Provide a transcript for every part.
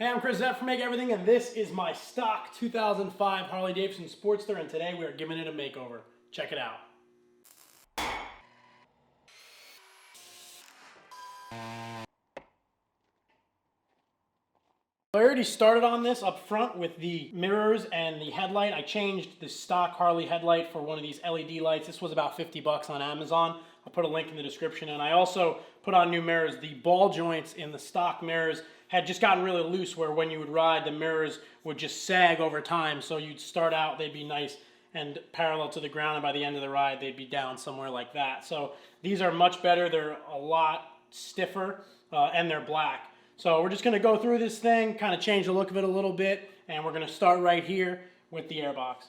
Hey, I'm Chris Zepp from Make Everything, and this is my stock 2005 Harley-Davidson Sportster, and today we are giving it a makeover. Check it out. I already started on this up front with the mirrors and the headlight. I changed the stock Harley headlight for one of these LED lights. This was about 50 bucks on Amazon. I'll put a link in the description. And I also put on new mirrors. The ball joints in the stock mirrors had just gotten really loose, where when you would ride, the mirrors would just sag over time. So you'd start out, they'd be nice and parallel to the ground, and by the end of the ride, they'd be down somewhere like that. So these are much better. They're a lot stiffer, and they're black. So we're just going to go through this thing, kind of change the look of it a little bit, and we're going to start right here with the airbox.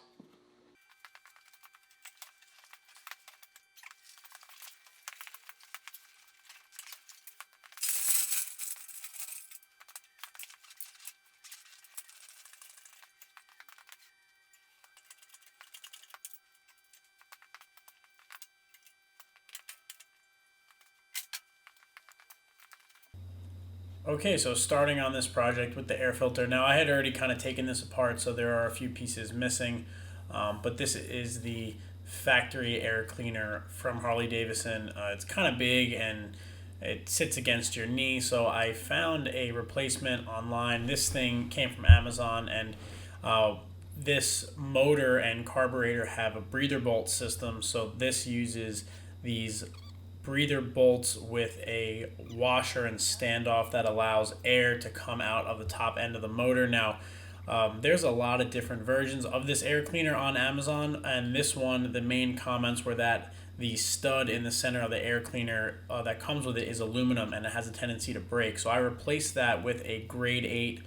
Okay, so starting on this project with the air filter. Now I had already kind of taken this apart, so there are a few pieces missing, but this is the factory air cleaner from Harley Davidson. It's kind of big and it sits against your knee, so I found a replacement online. This thing came from Amazon, and this motor and carburetor have a breather bolt system, so this uses these breather bolts with a washer and standoff that allows air to come out of the top end of the motor. Now, there's a lot of different versions of this air cleaner on Amazon, and this one, the main comments were that the stud in the center of the air cleaner that comes with it is aluminum, and it has a tendency to break. So I replaced that with a grade 8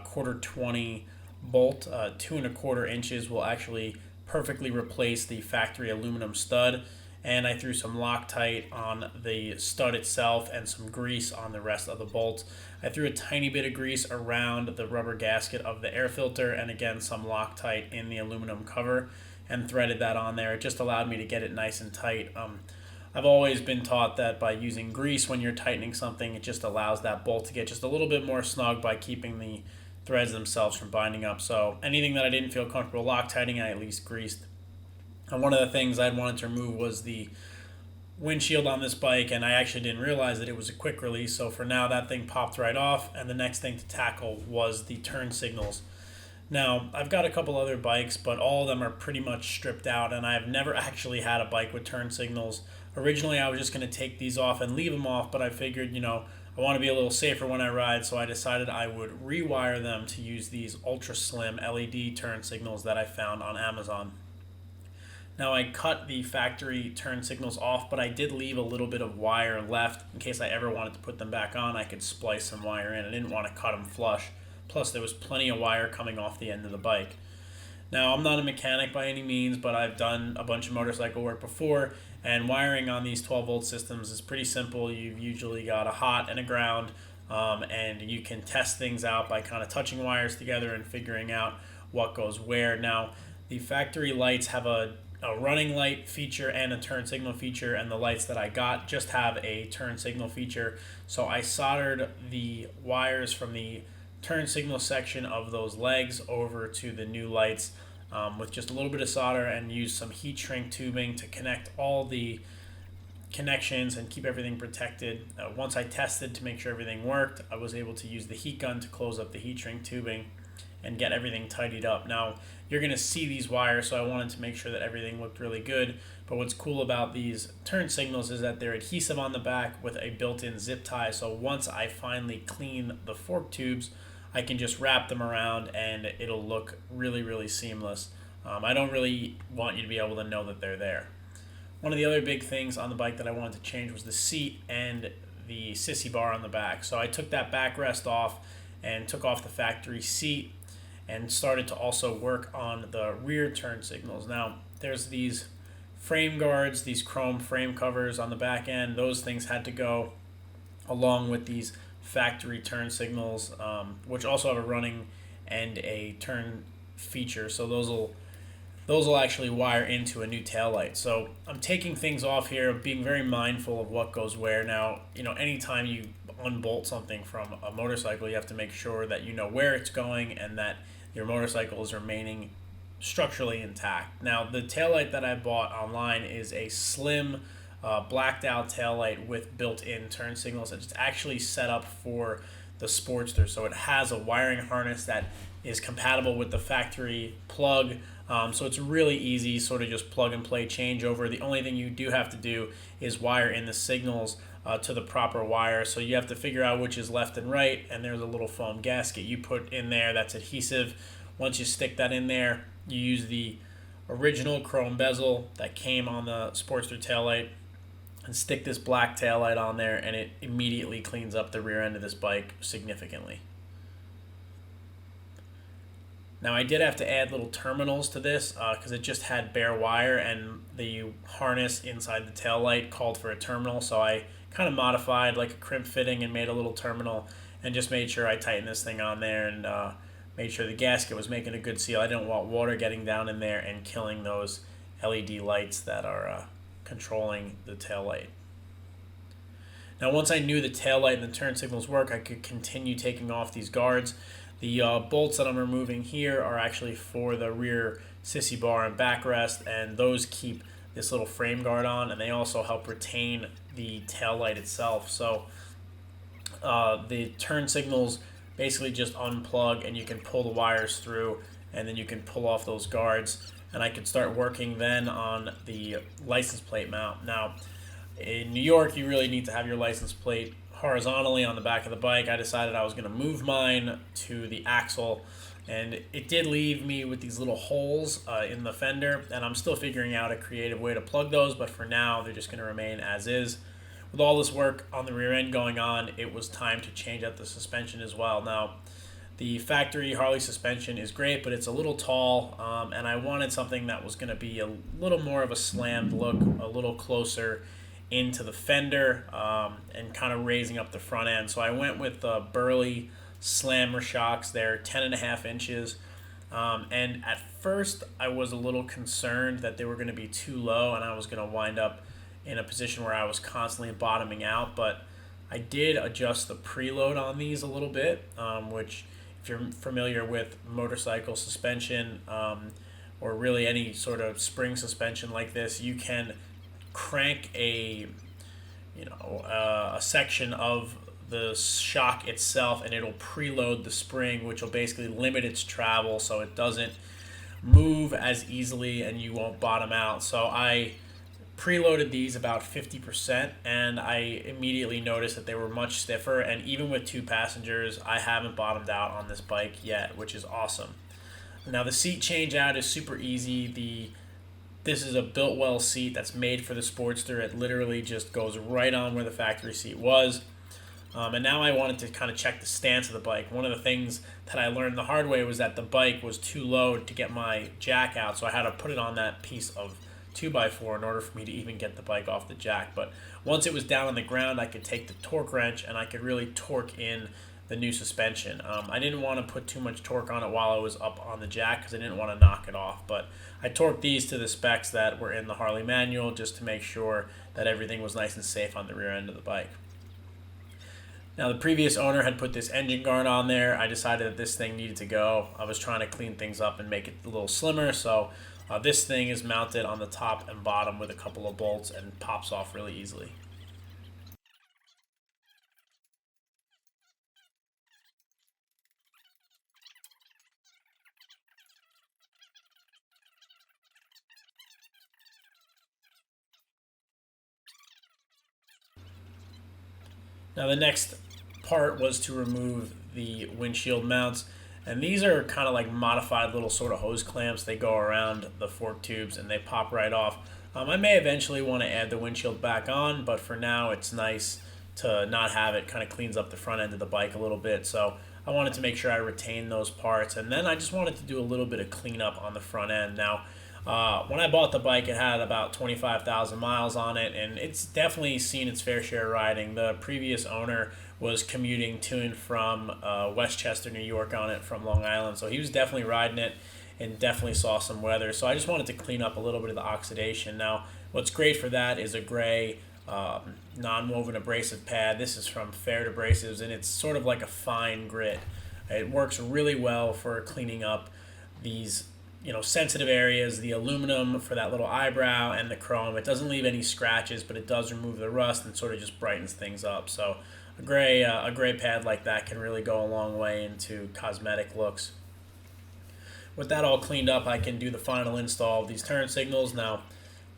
quarter 20 bolt. 2¼ inches will actually perfectly replace the factory aluminum stud. And I threw some Loctite on the stud itself and some grease on the rest of the bolts. I threw a tiny bit of grease around the rubber gasket of the air filter, and again some Loctite in the aluminum cover, and threaded that on there. It just allowed me to get it nice and tight. I've always been taught that by using grease when you're tightening something, it just allows that bolt to get just a little bit more snug by keeping the threads themselves from binding up. So anything that I didn't feel comfortable Loctiting, I at least greased. And one of the things I'd wanted to remove was the windshield on this bike, and I actually didn't realize that it was a quick release. So for now, that thing popped right off, and the next thing to tackle was the turn signals. Now, I've got a couple other bikes, but all of them are pretty much stripped out, and I've never actually had a bike with turn signals. Originally, I was just going to take these off and leave them off, but I figured, I want to be a little safer when I ride, so I decided I would rewire them to use these ultra slim LED turn signals that I found on Amazon. Now I cut the factory turn signals off, but I did leave a little bit of wire left in case I ever wanted to put them back on. I could splice some wire in. I didn't want to cut them flush. Plus there was plenty of wire coming off the end of the bike. Now I'm not a mechanic by any means, but I've done a bunch of motorcycle work before, and wiring on these 12-volt systems is pretty simple. You've usually got a hot and a ground, and you can test things out by kind of touching wires together and figuring out what goes where. Now the factory lights have a running light feature and a turn signal feature, and the lights that I got just have a turn signal feature. So I soldered the wires from the turn signal section of those legs over to the new lights with just a little bit of solder, and used some heat shrink tubing to connect all the connections and keep everything protected. Once I tested to make sure everything worked, I was able to use the heat gun to close up the heat shrink tubing and get everything tidied up. Now, you're going to see these wires, so I wanted to make sure that everything looked really good. But what's cool about these turn signals is that they're adhesive on the back with a built-in zip tie. So once I finally clean the fork tubes, I can just wrap them around and it'll look really, really seamless. I don't really want you to be able to know that they're there. One of the other big things on the bike that I wanted to change was the seat and the sissy bar on the back. So I took that backrest off and took off the factory seat, and started to also work on the rear turn signals. Now, there's these frame guards, these chrome frame covers on the back end. Those things had to go along with these factory turn signals, which also have a running and a turn feature. So those will actually wire into a new taillight. So I'm taking things off here, being very mindful of what goes where. Now, anytime you unbolt something from a motorcycle, you have to make sure that you know where it's going and that your motorcycle is remaining structurally intact. Now, the taillight that I bought online is a slim, blacked out taillight with built-in turn signals. It's actually set up for the Sportster, so it has a wiring harness that is compatible with the factory plug. So it's really easy, sort of just plug and play changeover. The only thing you do have to do is wire in the signals to the proper wire. So you have to figure out which is left and right, and there's a little foam gasket you put in there that's adhesive. Once you stick that in there, you use the original chrome bezel that came on the Sportster taillight and stick this black taillight on there, and it immediately cleans up the rear end of this bike significantly. Now, I did have to add little terminals to this because it just had bare wire, and the harness inside the taillight called for a terminal, so I kind of modified like a crimp fitting and made a little terminal and just made sure I tightened this thing on there and made sure the gasket was making a good seal. I didn't want water getting down in there and killing those LED lights that are controlling the taillight. Now, once I knew the taillight and the turn signals work, I could continue taking off these guards. The bolts that I'm removing here are actually for the rear sissy bar and backrest, and those keep this little frame guard on, and they also help retain the taillight itself. So the turn signals basically just unplug, and you can pull the wires through, and then you can pull off those guards, and I could start working then on the license plate mount. Now, in New York, you really need to have your license plate horizontally on the back of the bike. I decided I was going to move mine to the axle, and it did leave me with these little holes in the fender, and I'm still figuring out a creative way to plug those, but for now they're just going to remain as is. With all this work on the rear end going on, it was time to change out the suspension as well. Now, the factory Harley suspension is great, but it's a little tall, and I wanted something that was going to be a little more of a slammed look, a little closer into the fender, and kind of raising up the front end. So I went with Burley Slammer shocks. They're 10.5 inches. And at first I was a little concerned that they were going to be too low and I was going to wind up in a position where I was constantly bottoming out. But I did adjust the preload on these a little bit, which if you're familiar with motorcycle suspension, or really any sort of spring suspension like this, you can crank a section of the shock itself and it'll preload the spring, which will basically limit its travel so it doesn't move as easily and you won't bottom out. So I preloaded these about 50%, and I immediately noticed that they were much stiffer, and even with 2 passengers I haven't bottomed out on this bike yet, which is awesome. Now, the seat change out is super easy. This is a Biltwell seat that's made for the Sportster. It literally just goes right on where the factory seat was. And now I wanted to kind of check the stance of the bike. One of the things that I learned the hard way was that the bike was too low to get my jack out, so I had to put it on that piece of 2x4 in order for me to even get the bike off the jack. But once it was down on the ground, I could take the torque wrench and I could really torque in the new suspension. I didn't want to put too much torque on it while I was up on the jack because I didn't want to knock it off, but I torqued these to the specs that were in the Harley manual just to make sure that everything was nice and safe on the rear end of the bike. Now, the previous owner had put this engine guard on there. I decided that this thing needed to go. I was trying to clean things up and make it a little slimmer, so this thing is mounted on the top and bottom with a couple of bolts and pops off really easily. Now, the next part was to remove the windshield mounts, and these are kind of like modified little sort of hose clamps. They go around the fork tubes and they pop right off. I may eventually want to add the windshield back on, but for now it's nice to not have it. Kind of cleans up the front end of the bike a little bit, so I wanted to make sure I retain those parts, and then I just wanted to do a little bit of cleanup on the front end. Now, when I bought the bike, it had about 25,000 miles on it, and it's definitely seen its fair share of riding. The previous owner was commuting to and from Westchester, New York on it from Long Island, so he was definitely riding it and definitely saw some weather. So I just wanted to clean up a little bit of the oxidation. Now, what's great for that is a gray non-woven abrasive pad. This is from Fair Abrasives, and it's sort of like a fine grit. It works really well for cleaning up these sensitive areas, the aluminum for that little eyebrow and the chrome. It doesn't leave any scratches, but it does remove the rust and sort of just brightens things up. So a gray pad like that can really go a long way into cosmetic looks. With that all cleaned up, I can do the final install of these turn signals. Now,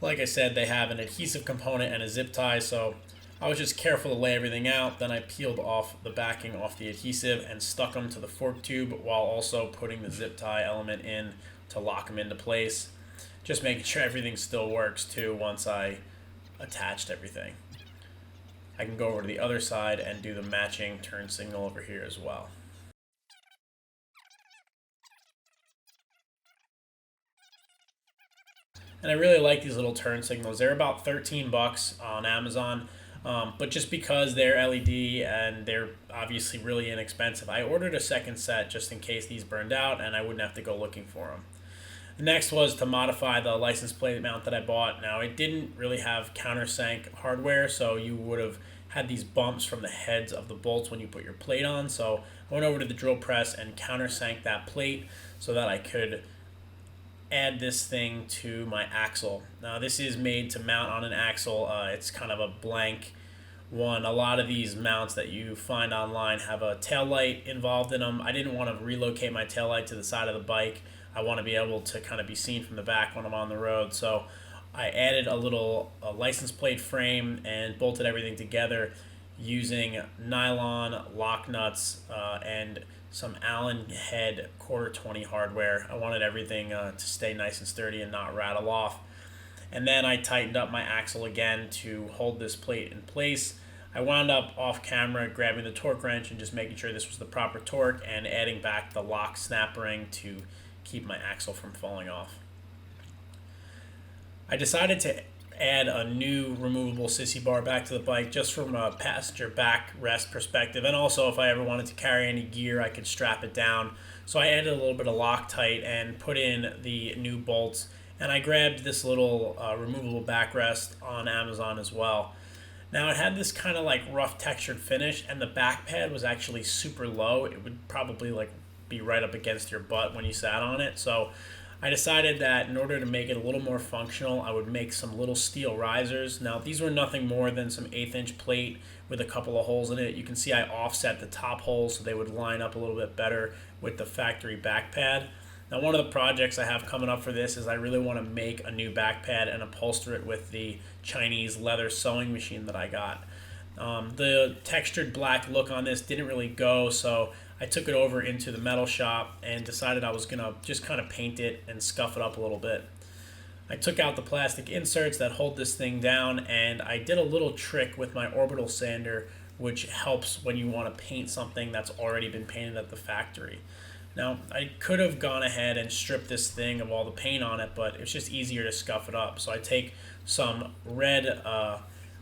like I said, they have an adhesive component and a zip tie, so I was just careful to lay everything out. Then I peeled off the backing off the adhesive and stuck them to the fork tube while also putting the zip tie element in to lock them into place. Just making sure everything still works too once I attached everything. I can go over to the other side and do the matching turn signal over here as well. And I really like these little turn signals. They're about 13 bucks on Amazon. But just because they're LED and they're obviously really inexpensive, I ordered a second set just in case these burned out and I wouldn't have to go looking for them. The next was to modify the license plate mount that I bought. Now, it didn't really have countersink hardware, so you would have had these bumps from the heads of the bolts when you put your plate on. So I went over to the drill press and countersank that plate so that I could add this thing to my axle. Now, this is made to mount on an axle. It's kind of a blank one. A lot of these mounts that you find online have a tail light involved in them. I didn't want to relocate my tail light to the side of the bike. I want to be able to kind of be seen from the back when I'm on the road. So I added a little license plate frame and bolted everything together using nylon, lock nuts, and some Allen head quarter 20 hardware. I wanted everything to stay nice and sturdy and not rattle off. And then I tightened up my axle again to hold this plate in place. I wound up off camera grabbing the torque wrench and just making sure this was the proper torque and adding back the lock snap ring to keep my axle from falling off. I decided to add a new removable sissy bar back to the bike just from a passenger backrest perspective, and also if I ever wanted to carry any gear I could strap it down. So I added a little bit of Loctite and put in the new bolts, and I grabbed this little removable backrest on Amazon as well. Now, it had this kind of like rough textured finish, and the back pad was actually super low. It would probably like be right up against your butt when you sat on it. So I decided that in order to make it a little more functional, I would make some little steel risers. Now, these were nothing more than some 1/8" plate with a couple of holes in it. You can see I offset the top holes so they would line up a little bit better with the factory back pad. Now, one of the projects I have coming up for this is I really want to make a new back pad and upholster it with the Chinese leather sewing machine that I got. The textured black look on this didn't really go, so I took it over into the metal shop and decided I was going to just kind of paint it and scuff it up a little bit. I took out the plastic inserts that hold this thing down, and I did a little trick with my orbital sander, which helps when you want to paint something that's already been painted at the factory. Now, I could have gone ahead and stripped this thing of all the paint on it, but it's just easier to scuff it up. So I take some red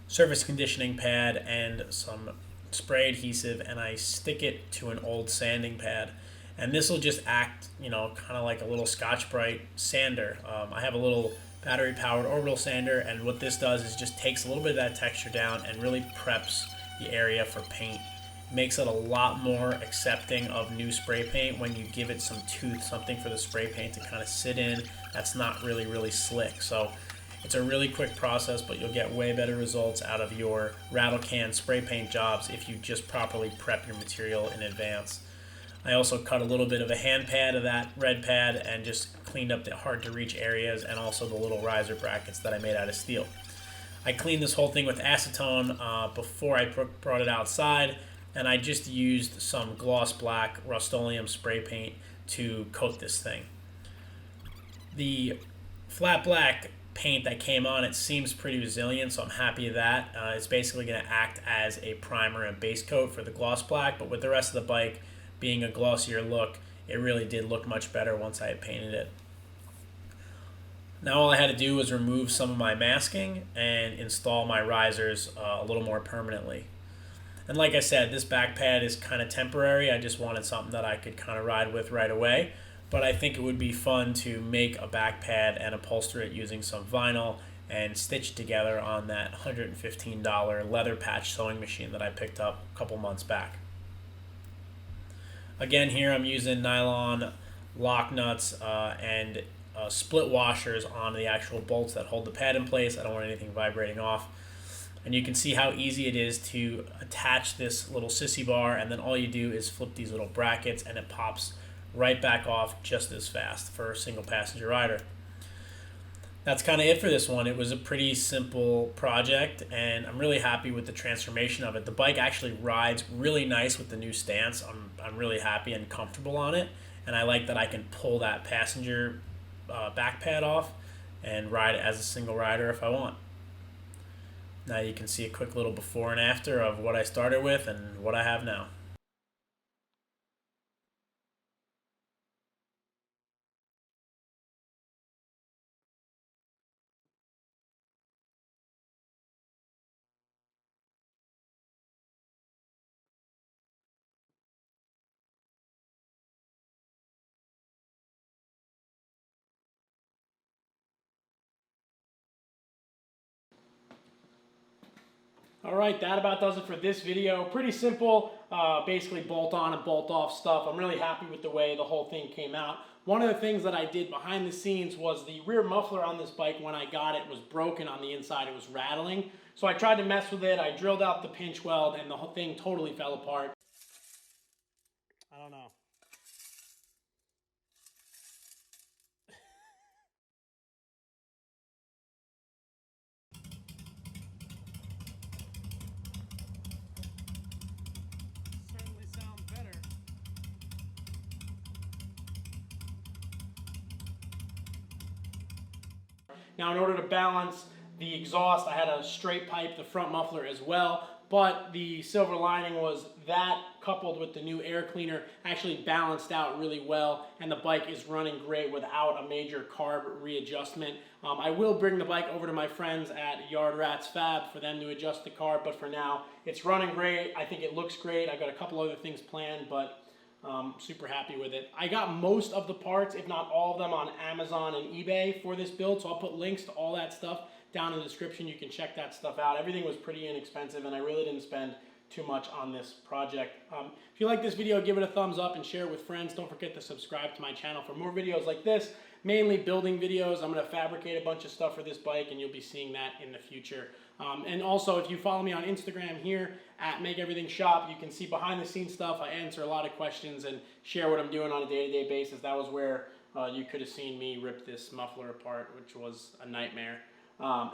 surface conditioning pad and some spray adhesive, and I stick it to an old sanding pad. And this will just act, kind of like a little Scotch-Brite sander. I have a little battery-powered orbital sander, and what this does is just takes a little bit of that texture down and really preps the area for paint. Makes it a lot more accepting of new spray paint when you give it some tooth, something for the spray paint to kind of sit in that's not really slick. So it's a really quick process, but you'll get way better results out of your rattle can spray paint jobs if you just properly prep your material in advance. I also cut a little bit of a hand pad of that red pad and just cleaned up the hard to reach areas and also the little riser brackets that I made out of steel. I cleaned this whole thing with acetone before I brought it outside, and I just used some gloss black Rust-Oleum spray paint to coat this thing. The flat black paint that came on it seems pretty resilient, so I'm happy with that. It's basically going to act as a primer and base coat for the gloss black, but with the rest of the bike being a glossier look, it really did look much better once I had painted it. Now all I had to do was remove some of my masking and install my risers a little more permanently. And like I said, this back pad is kind of temporary. I just wanted something that I could kind of ride with right away. But I think it would be fun to make a back pad and upholster it using some vinyl and stitched together on that $115 leather patch sewing machine that I picked up a couple months back. Again, here I'm using nylon lock nuts and split washers on the actual bolts that hold the pad in place. I don't want anything vibrating off. And you can see how easy it is to attach this little sissy bar, and then all you do is flip these little brackets and it pops right back off just as fast for a single passenger rider. That's kind of it for this one. It was a pretty simple project, and I'm really happy with the transformation of it. The bike actually rides really nice with the new stance. I'm really happy and comfortable on it, and I like that I can pull that passenger back pad off and ride it as a single rider if I want. Now you can see a quick little before and after of what I started with and what I have now. All right, that about does it for this video. Pretty simple, basically bolt on and bolt off stuff. I'm really happy with the way the whole thing came out. One of the things that I did behind the scenes was the rear muffler on this bike when I got it was broken on the inside. It was rattling. So I tried to mess with it. I drilled out the pinch weld and the whole thing totally fell apart. I don't know. Certainly sounds better. Now, in order to balance the exhaust, I had a straight pipe the front muffler as well, but the silver lining was that coupled with the new air cleaner actually balanced out really well, and the bike is running great without a major carb readjustment. I will bring the bike over to my friends at Yard Rats Fab for them to adjust the carb, but for now, it's running great. I think it looks great. I've got a couple other things planned, but super happy with it. I got most of the parts, if not all of them, on Amazon and eBay for this build, so I'll put links to all that stuff down in the description. You can check that stuff out. Everything was pretty inexpensive, and I really didn't spend too much on this project. If you like this video, give it a thumbs up and share it with friends. Don't forget to subscribe to my channel for more videos like this, mainly building videos. I'm going to fabricate a bunch of stuff for this bike, and you'll be seeing that in the future. And also, if you follow me on Instagram here at Make Everything Shop, you can see behind the scenes stuff. I answer a lot of questions and share what I'm doing on a day-to-day basis. That was where you could have seen me rip this muffler apart, which was a nightmare.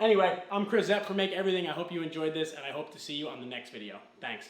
Anyway, I'm Chris Zepp for Make Everything. I hope you enjoyed this, and I hope to see you on the next video. Thanks.